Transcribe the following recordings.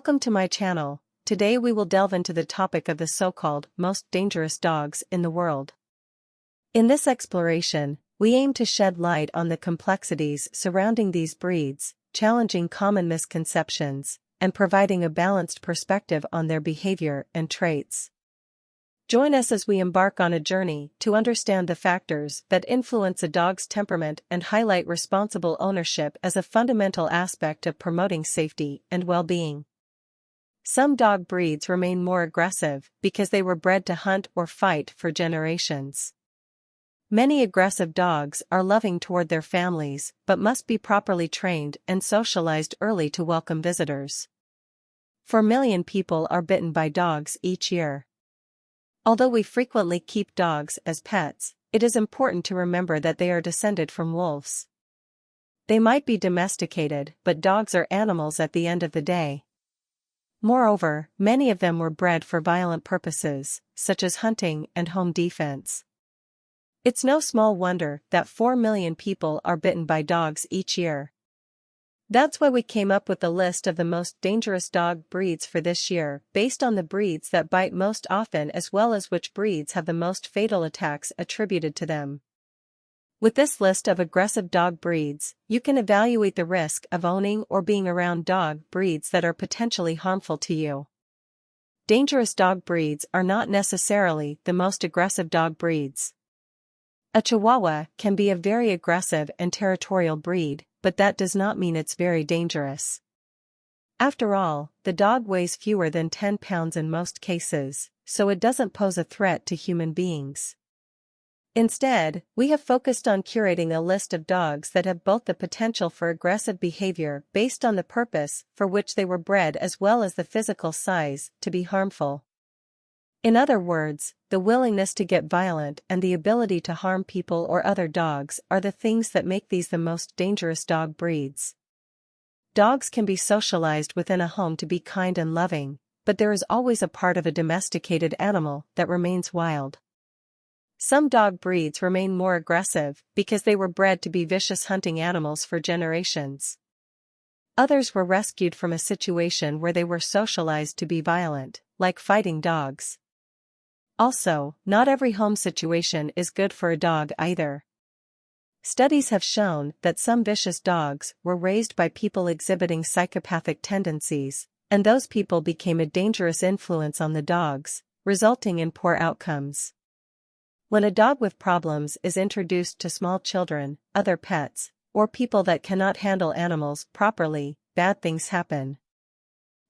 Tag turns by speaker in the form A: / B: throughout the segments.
A: Welcome to my channel. Today we will delve into the topic of the so-called most dangerous dogs in the world. In this exploration, we aim to shed light on the complexities surrounding these breeds, challenging common misconceptions, and providing a balanced perspective on their behavior and traits. Join us as we embark on a journey to understand the factors that influence a dog's temperament and highlight responsible ownership as a fundamental aspect of promoting safety and well-being. Some dog breeds remain more aggressive because they were bred to hunt or fight for generations. Many aggressive dogs are loving toward their families but must be properly trained and socialized early to welcome visitors. 4 million people are bitten by dogs each year. Although we frequently keep dogs as pets, it is important to remember that they are descended from wolves. They might be domesticated, but dogs are animals at the end of the day. Moreover, many of them were bred for violent purposes, such as hunting and home defense. It's no small wonder that 4 million people are bitten by dogs each year. That's why we came up with a list of the most dangerous dog breeds for this year, based on the breeds that bite most often as well as which breeds have the most fatal attacks attributed to them. With this list of aggressive dog breeds, you can evaluate the risk of owning or being around dog breeds that are potentially harmful to you. Dangerous dog breeds are not necessarily the most aggressive dog breeds. A Chihuahua can be a very aggressive and territorial breed, but that does not mean it's very dangerous. After all, the dog weighs fewer than 10 pounds in most cases, so it doesn't pose a threat to human beings. Instead, we have focused on curating a list of dogs that have both the potential for aggressive behavior based on the purpose for which they were bred as well as the physical size to be harmful. In other words, the willingness to get violent and the ability to harm people or other dogs are the things that make these the most dangerous dog breeds. Dogs can be socialized within a home to be kind and loving, but there is always a part of a domesticated animal that remains wild. Some dog breeds remain more aggressive because they were bred to be vicious hunting animals for generations. Others were rescued from a situation where they were socialized to be violent, like fighting dogs. Also, not every home situation is good for a dog either. Studies have shown that some vicious dogs were raised by people exhibiting psychopathic tendencies, and those people became a dangerous influence on the dogs, resulting in poor outcomes. When a dog with problems is introduced to small children, other pets, or people that cannot handle animals properly, bad things happen.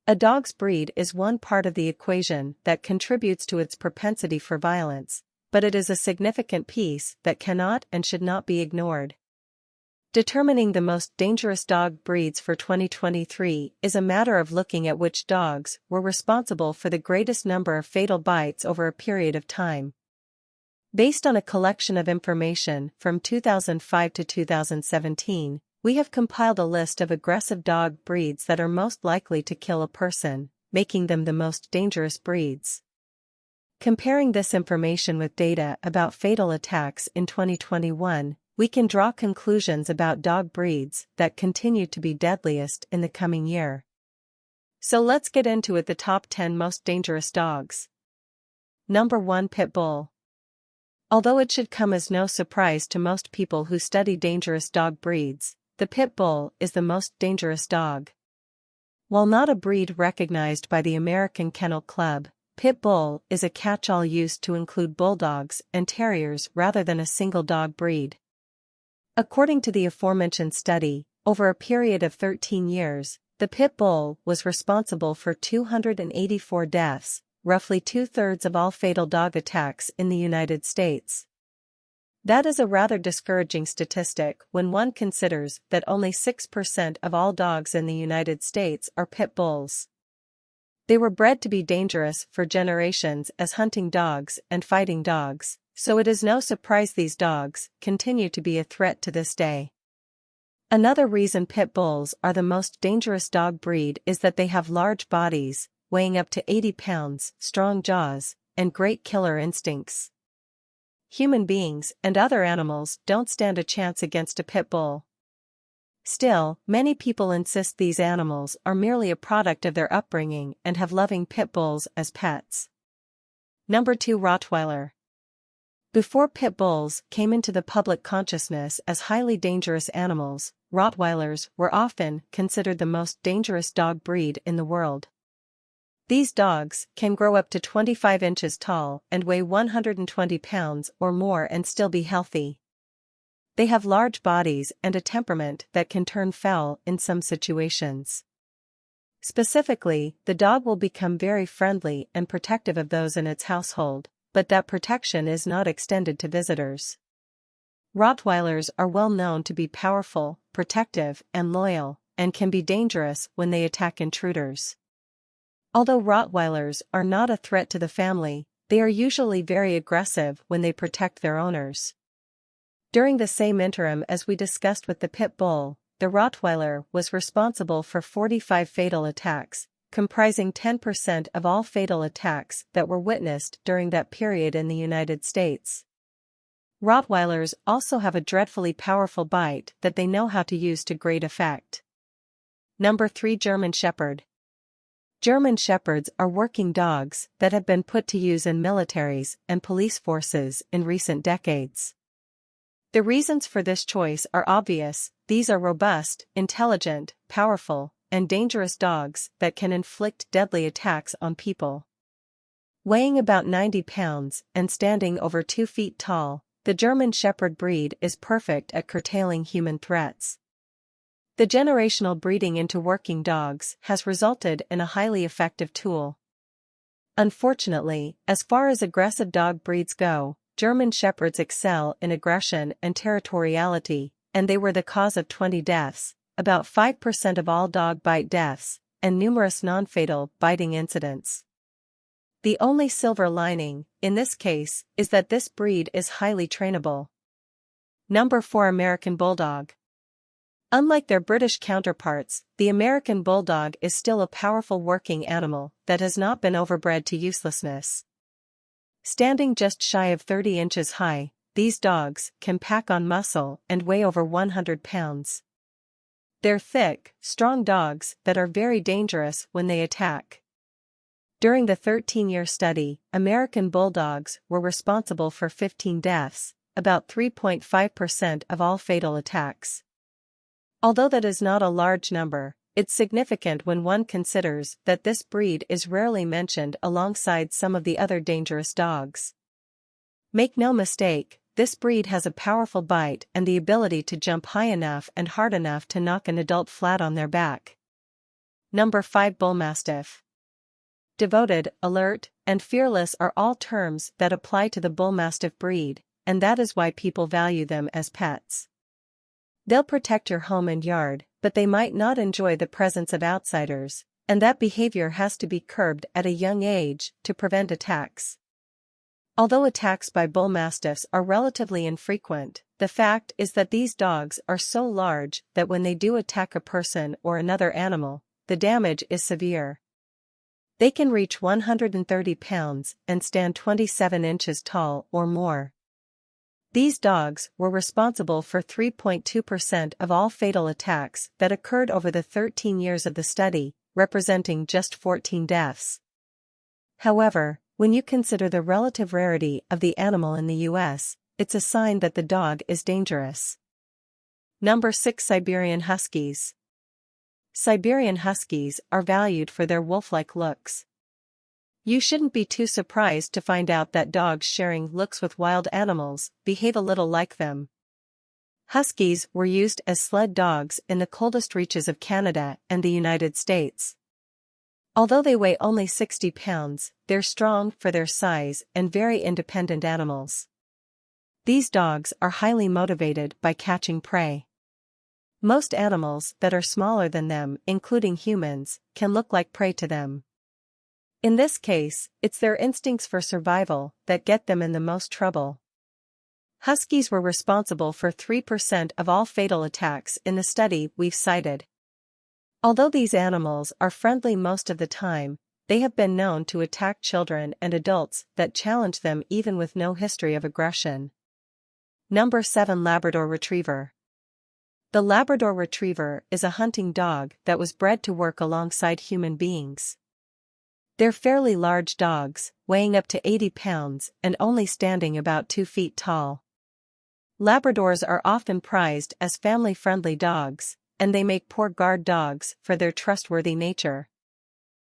A: A dog's breed is one part of the equation that contributes to its propensity for violence, but it is a significant piece that cannot and should not be ignored. Determining the most dangerous dog breeds for 2023 is a matter of looking at which dogs were responsible for the greatest number of fatal bites over a period of time. Based on a collection of information from 2005 to 2017, we have compiled a list of aggressive dog breeds that are most likely to kill a person, making them the most dangerous breeds. Comparing this information with data about fatal attacks in 2021, we can draw conclusions about dog breeds that continue to be deadliest in the coming year. So let's get into it. The top 10 most dangerous dogs. Number 1. Pitbull. Although it should come as no surprise to most people who study dangerous dog breeds, the Pitbull is the most dangerous dog. While not a breed recognized by the American Kennel Club, Pitbull is a catch-all used to include bulldogs and terriers rather than a single dog breed. According to the aforementioned study, over a period of 13 years, the Pitbull was responsible for 284 deaths, roughly 2/3 of all fatal dog attacks in the United States. That is a rather discouraging statistic when one considers that only 6% of all dogs in the United States are pit bulls. They were bred to be dangerous for generations as hunting dogs and fighting dogs, so it is no surprise these dogs continue to be a threat to this day. Another reason pit bulls are the most dangerous dog breed is that they have large bodies, weighing up to 80 pounds, strong jaws, and great killer instincts. Human beings and other animals don't stand a chance against a pit bull. Still, many people insist these animals are merely a product of their upbringing and have loving pit bulls as pets. Number 2. Rottweiler. Before pit bulls came into the public consciousness as highly dangerous animals, Rottweilers were often considered the most dangerous dog breed in the world. These dogs can grow up to 25 inches tall and weigh 120 pounds or more and still be healthy. They have large bodies and a temperament that can turn foul in some situations. Specifically, the dog will become very friendly and protective of those in its household, but that protection is not extended to visitors. Rottweilers are well known to be powerful, protective, and loyal, and can be dangerous when they attack intruders. Although Rottweilers are not a threat to the family, they are usually very aggressive when they protect their owners. During the same interim as we discussed with the pit bull, the Rottweiler was responsible for 45 fatal attacks, comprising 10% of all fatal attacks that were witnessed during that period in the United States. Rottweilers also have a dreadfully powerful bite that they know how to use to great effect. Number 3. German Shepherd. German Shepherds are working dogs that have been put to use in militaries and police forces in recent decades. The reasons for this choice are obvious. These are robust, intelligent, powerful, and dangerous dogs that can inflict deadly attacks on people. Weighing about 90 pounds and standing over 2 feet tall, the German Shepherd breed is perfect at curtailing human threats. The generational breeding into working dogs has resulted in a highly effective tool. Unfortunately, as far as aggressive dog breeds go, German Shepherds excel in aggression and territoriality, and they were the cause of 20 deaths, about 5% of all dog bite deaths, and numerous non-fatal biting incidents. The only silver lining, in this case, is that this breed is highly trainable. Number 4. American Bulldog. Unlike their British counterparts, the American Bulldog is still a powerful working animal that has not been overbred to uselessness. Standing just shy of 30 inches high, these dogs can pack on muscle and weigh over 100 pounds. They're thick, strong dogs that are very dangerous when they attack. During the 13-year study, American Bulldogs were responsible for 15 deaths, about 3.5% of all fatal attacks. Although that is not a large number, it's significant when one considers that this breed is rarely mentioned alongside some of the other dangerous dogs. Make no mistake, this breed has a powerful bite and the ability to jump high enough and hard enough to knock an adult flat on their back. Number 5. Bullmastiff. Devoted, alert, and fearless are all terms that apply to the Bullmastiff breed, and that is why people value them as pets. They'll protect your home and yard, but they might not enjoy the presence of outsiders, and that behavior has to be curbed at a young age to prevent attacks. Although attacks by bullmastiffs are relatively infrequent, the fact is that these dogs are so large that when they do attack a person or another animal, the damage is severe. They can reach 130 pounds and stand 27 inches tall or more. These dogs were responsible for 3.2% of all fatal attacks that occurred over the 13 years of the study, representing just 14 deaths. However, when you consider the relative rarity of the animal in the U.S., it's a sign that the dog is dangerous. Number 6. Siberian Huskies. Siberian Huskies are valued for their wolf-like looks. You shouldn't be too surprised to find out that dogs sharing looks with wild animals behave a little like them. Huskies were used as sled dogs in the coldest reaches of Canada and the United States. Although they weigh only 60 pounds, they're strong for their size and very independent animals. These dogs are highly motivated by catching prey. Most animals that are smaller than them, including humans, can look like prey to them. In this case, it's their instincts for survival that get them in the most trouble. Huskies were responsible for 3% of all fatal attacks in the study we've cited. Although these animals are friendly most of the time, they have been known to attack children and adults that challenge them even with no history of aggression. Number 7. Labrador Retriever. The Labrador Retriever is a hunting dog that was bred to work alongside human beings. They're fairly large dogs, weighing up to 80 pounds and only standing about 2 feet tall. Labradors are often prized as family-friendly dogs, and they make poor guard dogs for their trustworthy nature.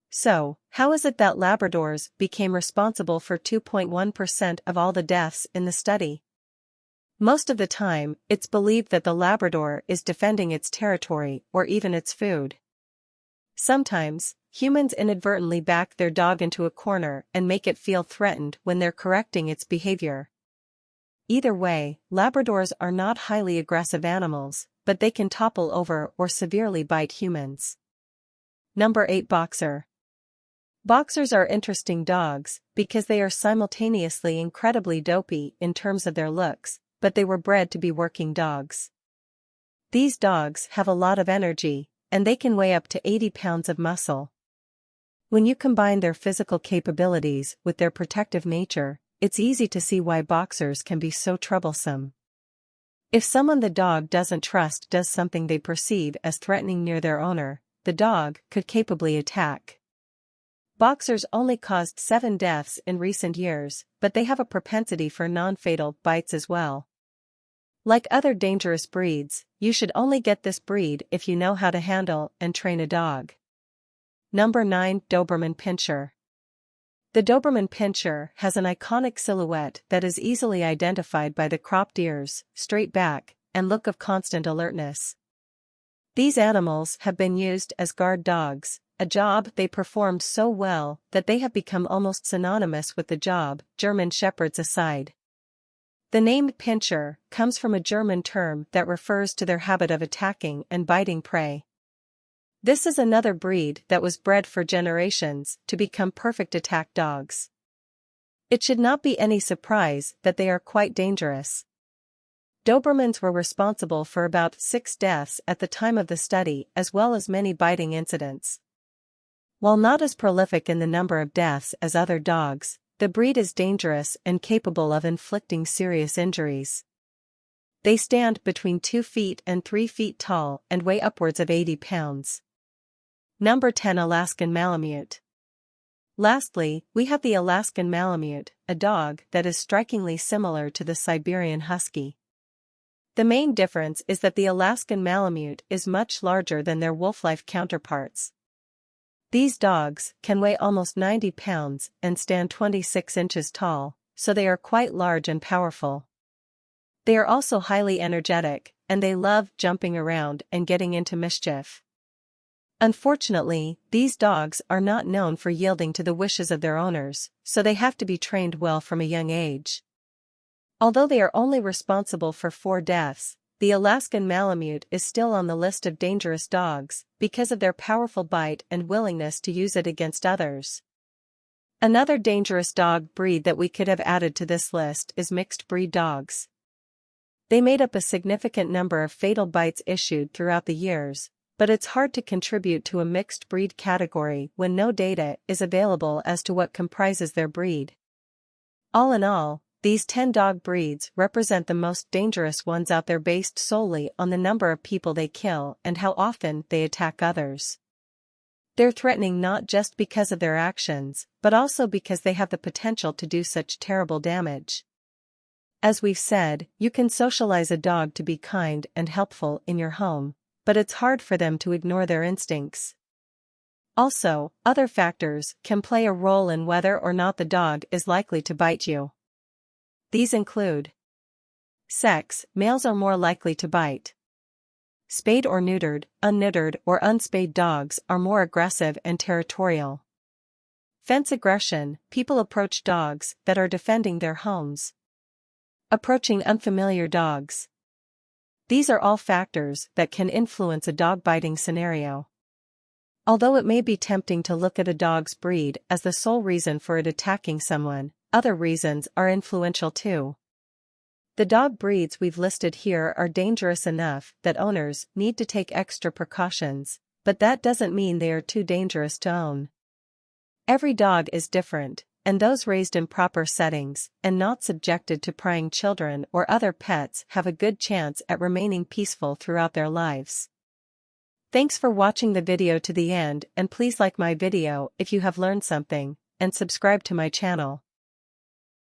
A: So, how is it that Labradors became responsible for 2.1% of all the deaths in the study? Most of the time, it's believed that the Labrador is defending its territory or even its food. Sometimes, humans inadvertently back their dog into a corner and make it feel threatened when they're correcting its behavior. Either way, Labradors are not highly aggressive animals, but they can topple over or severely bite humans. Number 8. Boxer. Boxers are interesting dogs because they are simultaneously incredibly dopey in terms of their looks, but they were bred to be working dogs. These dogs have a lot of energy, and they can weigh up to 80 pounds of muscle. When you combine their physical capabilities with their protective nature, it's easy to see why boxers can be so troublesome. If someone the dog doesn't trust does something they perceive as threatening near their owner, the dog could capably attack. Boxers only caused 7 deaths in recent years, but they have a propensity for non-fatal bites as well. Like other dangerous breeds, you should only get this breed if you know how to handle and train a dog. Number 9. Doberman Pinscher. The Doberman Pinscher has an iconic silhouette that is easily identified by the cropped ears, straight back, and look of constant alertness. These animals have been used as guard dogs, a job they performed so well that they have become almost synonymous with the job, German Shepherds aside. The name Pinscher comes from a German term that refers to their habit of attacking and biting prey. This is another breed that was bred for generations to become perfect attack dogs. It should not be any surprise that they are quite dangerous. Dobermans were responsible for about 6 deaths at the time of the study, as well as many biting incidents. While not as prolific in the number of deaths as other dogs, the breed is dangerous and capable of inflicting serious injuries. They stand between 2 feet and 3 feet tall and weigh upwards of 80 pounds. Number 10. Alaskan Malamute. Lastly, we have the Alaskan Malamute, a dog that is strikingly similar to the Siberian Husky. The main difference is that the Alaskan Malamute is much larger than their wolf-like counterparts. These dogs can weigh almost 90 pounds and stand 26 inches tall, so they are quite large and powerful. They are also highly energetic, and they love jumping around and getting into mischief. Unfortunately, these dogs are not known for yielding to the wishes of their owners, so they have to be trained well from a young age. Although they are only responsible for 4 deaths, the Alaskan Malamute is still on the list of dangerous dogs because of their powerful bite and willingness to use it against others. Another dangerous dog breed that we could have added to this list is mixed breed dogs. They made up a significant number of fatal bites issued throughout the years, but it's hard to contribute to a mixed breed category when no data is available as to what comprises their breed. All in all, these 10 dog breeds represent the most dangerous ones out there based solely on the number of people they kill and how often they attack others. They're threatening not just because of their actions, but also because they have the potential to do such terrible damage. As we've said, you can socialize a dog to be kind and helpful in your home, but it's hard for them to ignore their instincts. Also, other factors can play a role in whether or not the dog is likely to bite you. These include sex. Males are more likely to bite. Spayed or neutered, unneutered or unspayed dogs are more aggressive and territorial. Fence aggression. People approach dogs that are defending their homes. Approaching unfamiliar dogs. These are all factors that can influence a dog biting scenario. Although it may be tempting to look at a dog's breed as the sole reason for it attacking someone, other reasons are influential too. The dog breeds we've listed here are dangerous enough that owners need to take extra precautions, but that doesn't mean they are too dangerous to own. Every dog is different, and those raised in proper settings and not subjected to prying children or other pets have a good chance at remaining peaceful throughout their lives. Thanks for watching the video to the end, and please like my video if you have learned something, and subscribe to my channel.